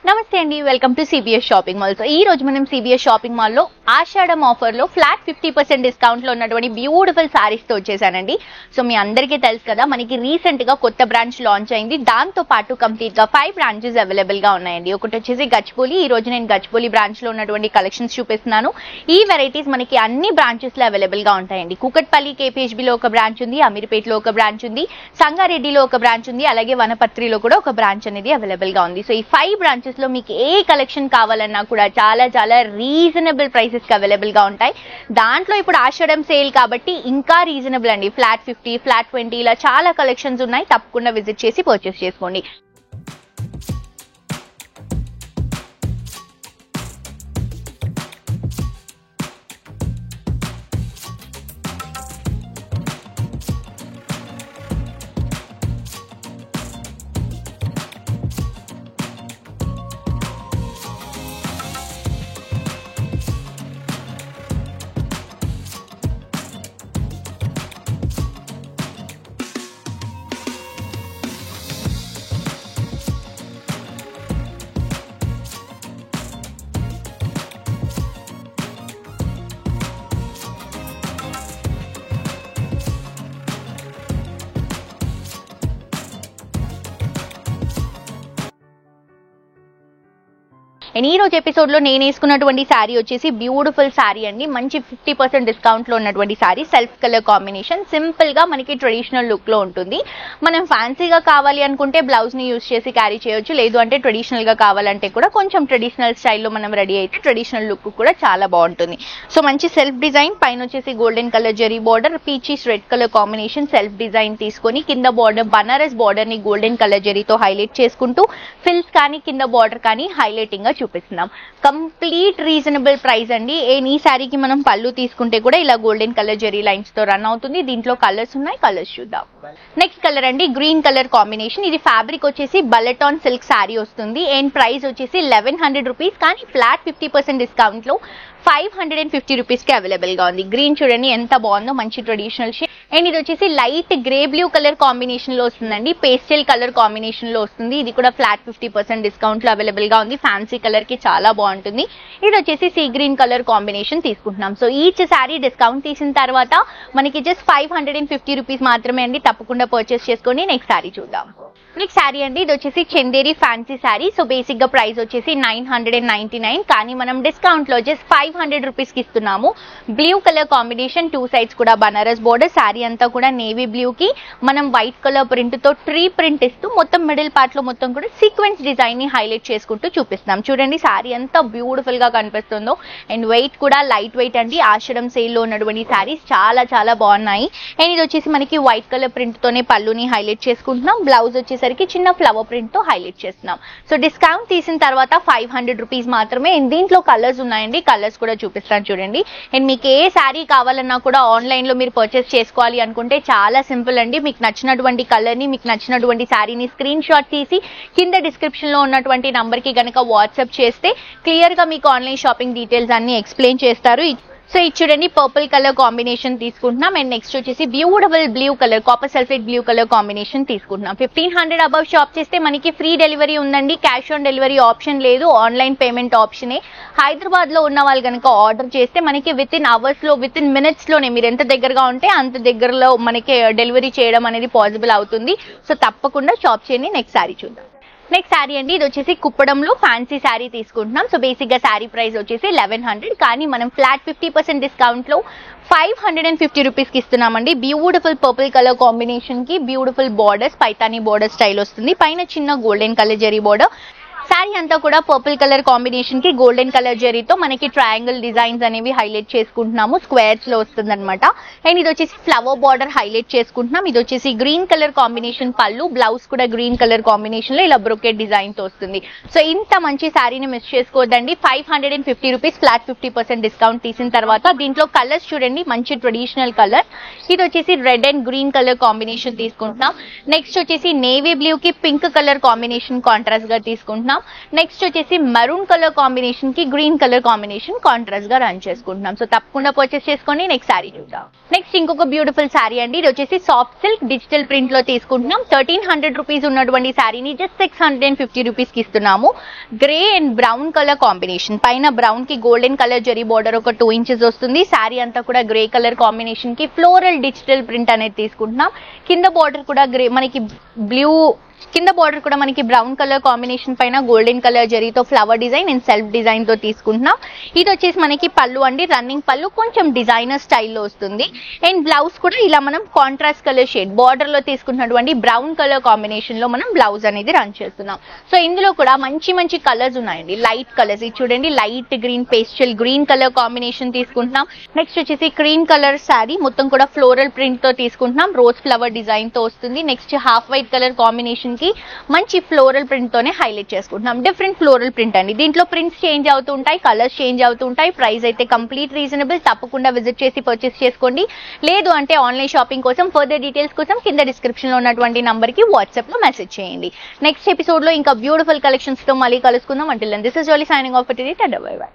నమస్తే అండి, welcome to CBS shopping mall. So ఈ రోజు మనం సిబిఎస్ షాపింగ్ మాల్ లో ఆషాఢం ఆఫర్ లో ఫ్లాట్ 50% డిస్కౌంట్ లో ఉన్నటువంటి బ్యూటిఫుల్ సారీస్ తో వచ్చేసానండి. సో మీ అందరికీ తెలుసు కదా, మనకి రీసెంట్ గా కొత్త బ్రాంచ్ లాంచ్ అయింది. దాంతో పాటు కంప్లీట్ గా 5 బ్రాంచెస్ అవైలబుల్ గా ఉన్నాయండి. ఒకటి వచ్చేసి గచ్చిబౌలి. ఈ రోజు నేను గచ్చిబౌలి బ్రాంచ్ లో ఉన్నటువంటి కలెక్షన్స్ చూపిస్తున్నాను. ఈ వెరైటీస్ మనకి అన్ని బ్రాంచెస్ లో అవైలబుల్ గా ఉంటాయండి. కుకట్పల్లి కేపీహెచ్బి లో ఒక బ్రాంచ్ ఉంది, అమీర్పేటలో ఒక బ్రాంచ్ ఉంది, సంగారెడ్డిలో ఒక బ్రాంచ్ ఉంది, అలాగే వనపత్రిలో కూడా ఒక బ్రాంచ్ అనేది అవైలబుల్ గా ఉంది. సో ఈ 5 బ్రాంచెస్ లో మీకు ఏ కలెక్షన్ కావాలన్నా కూడా చాలా చాలా రీజనబుల్ ప్రైసెస్ కి అవైలబుల్ గా ఉంటాయి. దాంట్లో ఇప్పుడు ఆషాఢం సేల్ కాబట్టి ఇంకా రీజనబుల్ అండి. ఫ్లాట్ 50, ఫ్లాట్ 20 ఇలా చాలా కలెక్షన్స్ ఉన్నాయి. తప్పకుండా విజిట్ చేసి పర్చేస్ చేసుకోండి. అండ్ ఈ రోజు ఎపిసోడ్ లో నేను వేసుకున్నటువంటి శారీ వచ్చేసి బ్యూటిఫుల్ శారీ అండి. మంచి 50% డిస్కౌంట్ లో ఉన్నటువంటి sari. Self colour combination, simple గా మనకి ట్రెడిషనల్ లుక్ లో ఉంటుంది. మనం ఫ్యాన్సీగా కావాలి అనుకుంటే బ్లౌజ్ ని యూజ్ చేసి క్యారీ చేయొచ్చు. లేదు అంటే ట్రెడిషనల్ గా కావాలంటే కూడా కొంచెం ట్రెడిషనల్ స్టైల్లో మనం రెడీ అయితే ట్రెడిషనల్ లుక్ కూడా చాలా బాగుంటుంది. సో మంచి సెల్ఫ్ డిజైన్, పైన వచ్చేసి golden colour zari border, peaches red colour combination self design తీసుకొని కింద బార్డర్ బనారస్ బార్డర్ ని గోల్డెన్ కలర్ జరీతో హైలైట్ చేసుకుంటూ ఫిల్స్ కానీ కింద బార్డర్ కానీ హైలైటింగ్ గా చూపిస్తున్నాం. కంప్లీట్ రీజనబుల్ ప్రైస్ అండి. ఈ శారీకి మనం పళ్ళు తీసుకుంటే కూడా ఇలా గోల్డెన్ కలర్ జెరీ లైన్స్ తో రన్ అవుతుంది. దీంట్లో కలర్స్ ఉన్నాయి, కలర్స్ చూద్దాం. నెక్స్ట్ కలర్ అండి గ్రీన్ కలర్ కాంబినేషన్. ఇది ఫ్యాబ్రిక్ వచ్చేసి బల్లెటాన్ సిల్క్ శారీ వస్తుంది. అండ్ ప్రైస్ వచ్చేసి 1100 రూపీస్, కానీ ఫ్లాట్ 50% డిస్కౌంట్ లో 550 రూపీస్ కి అవైలబుల్ గా ఉంది. గ్రీన్ చూడండి ఎంత బాగుందో, మంచి ట్రెడిషనల్ షేడ్. అండ్ ఇది వచ్చేసి light grey blue colour combination లో వస్తుందండి. పేస్టల్ కలర్ కాంబినేషన్ లో వస్తుంది. ఇది కూడా ఫ్లాట్ 50% డిస్కౌంట్ లో అవైలబుల్ గా ఉంది. ఫ్యాన్సీ కలర్ కి చాలా బాగుంటుంది. ఇది వచ్చేసి సీ గ్రీన్ కలర్ కాంబినేషన్ తీసుకుంటున్నాం. సో ఈచ్ శారీ డిస్కౌంట్ తీసిన తర్వాత మనకి జస్ట్ 550 రూపీస్ మాత్రమే అండి. తప్పకుండా పర్చేస్ చేసుకోండి. నెక్స్ట్ శారీ చూద్దాం. నెక్స్ట్ శారీ అండి, ఇది వచ్చేసి Chanderi fancy sari. So basic గా ప్రైస్ వచ్చేసి 999, కానీ మనం డిస్కౌంట్ లో జస్ట్ 500 రూపీస్ కి ఇస్తున్నాము. బ్లూ కలర్ కాంబినేషన్, 2 సైడ్స్ కూడా బనారస్ బోర్డర్. శారీ అంతా కూడా నేవీ బ్లూ కి మనం వైట్ కలర్ ప్రింట్ తో ట్రీ ప్రింట్ ఇస్తూ మొత్తం మిడిల్ పార్ట్ లో మొత్తం కూడా సీక్వెన్స్ డిజైన్ ని హైలైట్ చేసుకుంటూ చూపిస్తున్నాం. చూడండి శారీ ఎంత బ్యూటిఫుల్ గా కనిపిస్తుందో. అండ్ వెయిట్ కూడా లైట్ వెయిట్ అండి. ఆషాఢం సేల్ లో ఉన్నటువంటి శారీస్ చాలా చాలా బాగున్నాయి. అండ్ ఇది వచ్చేసి మనకి వైట్ కలర్ ప్రింట్ తోనే పళ్ళుని హైలైట్ చేసుకుంటున్నాం. బ్లౌజ్ వచ్చేసరికి చిన్న ఫ్లవర్ ప్రింట్ తో హైలైట్ చేస్తున్నాం. సో డిస్కౌంట్ తీసిన తర్వాత 500 రూపీస్ మాత్రమే. దీంట్లో కలర్స్ ఉన్నాయండి, కలర్స్ కూడా చూపిస్తాను చూడండి. అండ్ మీకు ఏ శారీ కావాలన్నా కూడా ఆన్లైన్ లో మీరు పర్చేస్ చేసుకోవాలి అనుకుంటే చాలా సింపుల్ అండి. మీకు నచ్చినటువంటి కలర్ ని, మీకు నచ్చినటువంటి శారీని స్క్రీన్ షాట్ తీసి కింద డిస్క్రిప్షన్ లో ఉన్నటువంటి నంబర్ కి గనక వాట్సాప్ చేస్తే క్లియర్ గా మీకు ఆన్లైన్ షాపింగ్ డీటెయిల్స్ అన్ని ఎక్స్ప్లెయిన్ చేస్తారు. సో ఇది చూడండి పర్పుల్ కలర్ కాంబినేషన్ తీసుకుంటున్నాం. అండ్ నెక్స్ట్ వచ్చేసి beautiful blue colour, copper sulphate blue colour combination తీసుకుంటున్నాం. 1500 అబవ్ షాప్ చేస్తే మనకి ఫ్రీ డెలివరీ ఉందండి. క్యాష్ ఆన్ డెలివరీ ఆప్షన్ లేదు, ఆన్లైన్ పేమెంట్ ఆప్షనే. హైదరాబాద్ లో ఉన్న వాళ్ళు కనుక ఆర్డర్ చేస్తే మనకి విత్ ఇన్ అవర్స్ లో, విత్ ఇన్ మినిట్స్ లోనే మీరు ఎంత దగ్గరగా ఉంటే అంత దగ్గరలో మనకి డెలివరీ చేయడం అనేది పాసిబుల్ అవుతుంది. సో తప్పకుండా షాప్ చేయండి. నెక్స్ట్ శారీ చూద్దాం. నెక్స్ట్ శారీ అండి, ఇది వచ్చేసి కుప్పడంలో ఫ్యాన్సీ శారీ తీసుకుంటున్నాం. సో బేసిక్ గా శారీ ప్రైస్ వచ్చేసి 1100, కానీ మనం ఫ్లాట్ 50% డిస్కౌంట్ లో 550 రూపీస్ కి ఇస్తున్నామండి. బ్యూటిఫుల్ పర్పుల్ కలర్ కాంబినేషన్ కి beautiful borders, Paithani border style వస్తుంది. పైన చిన్న golden colour zari border. Sari అంతా కూడా పర్పుల్ కలర్ కాంబినేషన్ కి గోల్డెన్ కలర్ జరీతో మనకి ట్రయాంగిల్ డిజైన్స్ అనేవి హైలైట్ చేసుకుంటున్నాము. స్క్వేర్స్ లో వస్తుంది అనమాట. అండ్ ఇది వచ్చేసి ఫ్లవర్ బార్డర్ హైలైట్ చేసుకుంటున్నాం. ఇది వచ్చేసి గ్రీన్ కలర్ కాంబినేషన్ పళ్ళు, బ్లౌజ్ కూడా గ్రీన్ కలర్ కాంబినేషన్ లో ఇలా బ్రొకెట్ డిజైన్ తో వస్తుంది. సో ఇంత మంచి శారీని మిస్ చేసుకోవద్దండి. 550 రూపీస్ ఫ్లాట్ 50% డిస్కౌంట్ తీసిన తర్వాత. దీంట్లో కలర్స్ చూడండి, మంచి ట్రెడిషనల్ కలర్. ఇది వచ్చేసి red and green colour combination తీసుకుంటున్నాం. నెక్స్ట్ వచ్చేసి నేవీ బ్లూ కి పింక్ కలర్ కాంబినేషన్ కాంట్రాస్ట్ గా తీసుకుంటున్నాం. నెక్స్ట్ వచ్చేసి మెరూన్ కలర్ కాంబినేషన్ కి గ్రీన్ కలర్ కాంబినేషన్ కాంట్రాస్ట్ గా రన్ చేసుకుంటున్నాం. సో తప్పకుండా పర్చేస్ చేసుకోండి. నెక్స్ట్ శారీ చూద్దాం. నెక్స్ట్ ఇంకొక బ్యూటిఫుల్ శారీ అండి. ఇది వచ్చేసి సాఫ్ట్ సిల్క్ డిజిటల్ ప్రింట్ లో తీసుకుంటున్నాం. 1300 రూపీస్ ఉన్నటువంటి శారీని జస్ట్ 650 రూపీస్ కి ఇస్తున్నాము. Grey and brown colour combination, పైన బ్రౌన్ కి గోల్డెన్ కలర్ జరీ బోర్డర్ ఒక 2 ఇంచెస్ వస్తుంది. శారీ అంతా కూడా గ్రే కలర్ కాంబినేషన్ కి ఫ్లోరల్ డిజిటల్ ప్రింట్ అనేది తీసుకుంటున్నాం. కింద బోర్డర్ కూడా గ్రే, మనకి బ్లూ కింద బార్డర్ కూడా మనకి బ్రౌన్ కలర్ కాంబినేషన్ పైన గోల్డెన్ కలర్ జరీతో flower design and self design తో తీసుకుంటున్నాం. ఇది వచ్చేసి మనకి పళ్ళు అండి, రన్నింగ్ పళ్ళు కొంచెం డిజైనర్ స్టైల్లో వస్తుంది. అండ్ బ్లౌజ్ కూడా ఇలా మనం కాంట్రాస్ట్ కలర్ షేడ్ బార్డర్ లో తీసుకున్నటువంటి బ్రౌన్ కలర్ కాంబినేషన్ లో మనం బ్లౌజ్ అనేది రన్ చేస్తున్నాం. సో ఇందులో కూడా మంచి మంచి కలర్స్ ఉన్నాయండి, లైట్ కలర్స్. ఇది చూడండి, light green, pastel green colour combination తీసుకుంటున్నాం. నెక్స్ట్ వచ్చేసి క్రీమ్ కలర్ శారీ, మొత్తం కూడా ఫ్లోరల్ ప్రింట్ తో తీసుకుంటున్నాం. రోజ్ ఫ్లవర్ డిజైన్ తో వస్తుంది. Next half white colour combination కి మంచి ఫ్లోరల్ ప్రింట్ తోనే హైలైట్ చేసుకుంటున్నాం. డిఫరెంట్ ఫ్లోరల్ ప్రింట్ అండి. దీంట్లో ప్రింట్స్ చేంజ్ అవుతూ ఉంటాయి, కలర్స్ చేంజ్ అవుతూ ఉంటాయి. ప్రైస్ అయితే కంప్లీట్ రీజనబుల్. తప్పకుండా విజిట్ చేసి పర్చేస్ చేసుకోండి. లేదు అంటే ఆన్లైన్ షాపింగ్ కోసం ఫర్దర్ డీటెయిల్స్ కోసం కింద డిస్క్రిప్షన్ లో ఉన్నటువంటి నంబర్ కి వాట్సాప్ లో మెసేజ్ చేయండి. నెక్స్ట్ ఎపిసోడ్ లో ఇంకా బ్యూటిఫుల్ కలెక్షన్స్ తో మళ్ళీ కలుసుకుందాం. Until then this is Jolly signing off for today. Tata bye by.